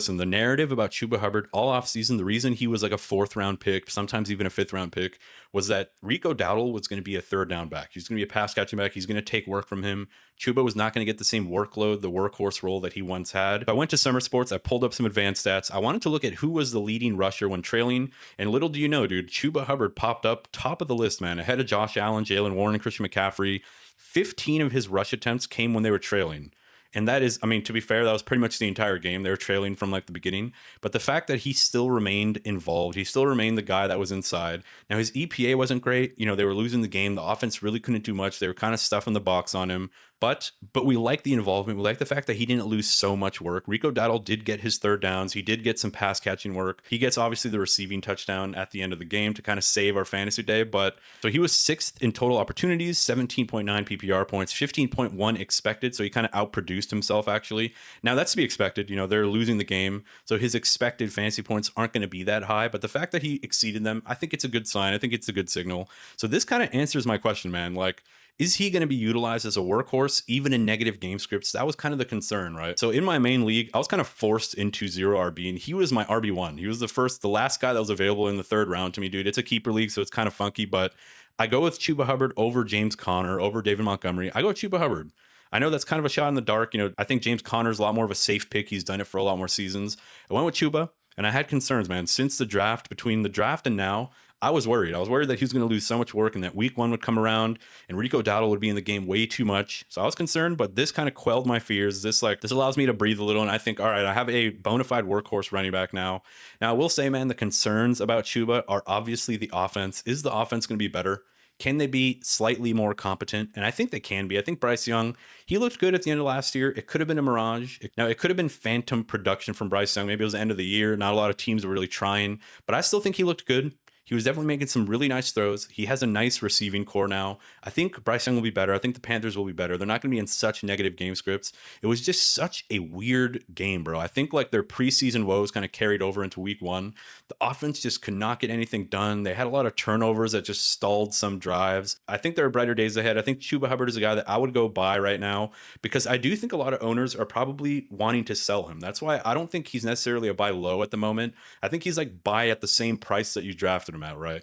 Listen, the narrative about Chuba Hubbard all offseason, the reason he was like a 4th round pick, sometimes even a 5th round pick, was that Rico Dowdle was going to be a 3rd down back. He's going to be a pass catching back. He's going to take work from him. Chuba was not going to get the same workload, the workhorse role that he once had. I went to Summer Sports. I pulled up some advanced stats. I wanted to look at who was the leading rusher when trailing. And little do you know, dude, Chuba Hubbard popped up top of the list, man, ahead of Josh Allen, Jalen Warren, and Christian McCaffrey. 15 of his rush attempts came when they were trailing. And that is, I mean, to be fair, that was pretty much the entire game. They were trailing from like the beginning. But the fact that he still remained involved, he still remained the guy that was inside. Now, his EPA wasn't great. You know, they were losing the game. The offense really couldn't do much. They were kind of stuffing the box on him. But we like the involvement. We like the fact that he didn't lose so much work. Rico Dowdle did get his 3rd downs. He did get some pass catching work. He gets obviously the receiving touchdown at the end of the game to kind of save our fantasy day. But so he was 6th in total opportunities, 17.9 PPR points, 15.1 expected. So he kind of outproduced himself actually. Now that's to be expected. You know, they're losing the game. So his expected fantasy points aren't going to be that high. But the fact that he exceeded them, I think it's a good sign. I think it's a good signal. So this kind of answers my question, man. Like, is he going to be utilized as a workhorse, even in negative game scripts? That was kind of the concern, right? So in my main league, I was kind of forced into 0 RB, and he was my RB1. He was the last guy that was available in the 3rd round to me, dude. It's a keeper league, so it's kind of funky, but I go with Chuba Hubbard over James Conner, over David Montgomery. I go with Chuba Hubbard. I know that's kind of a shot in the dark. You know, I think James Conner's a lot more of a safe pick. He's done it for a lot more seasons. I went with Chuba, and I had concerns, man. Since the draft, between the draft and now, I was worried. I was worried that he was going to lose so much work and that week 1 would come around and Rico Dowdle would be in the game way too much. So I was concerned, but this kind of quelled my fears. This allows me to breathe a little. And I think, all right, I have a bona fide workhorse running back now. Now I will say, man, the concerns about Chuba are obviously the offense. Is the offense going to be better? Can they be slightly more competent? And I think they can be. I think Bryce Young, he looked good at the end of last year. It could have been a mirage. Now, it could have been phantom production from Bryce Young. Maybe it was the end of the year. Not a lot of teams were really trying, but I still think he looked good. He was definitely making some really nice throws. He has a nice receiving core now. I think Bryce Young will be better. I think the Panthers will be better. They're not going to be in such negative game scripts. It was just such a weird game, bro. I think like their preseason woes kind of carried over into week 1. The offense just could not get anything done. They had a lot of turnovers that just stalled some drives. I think there are brighter days ahead. I think Chuba Hubbard is a guy that I would go buy right now because I do think a lot of owners are probably wanting to sell him. That's why I don't think he's necessarily a buy low at the moment. I think he's like buy at the same price that you drafted him at, right?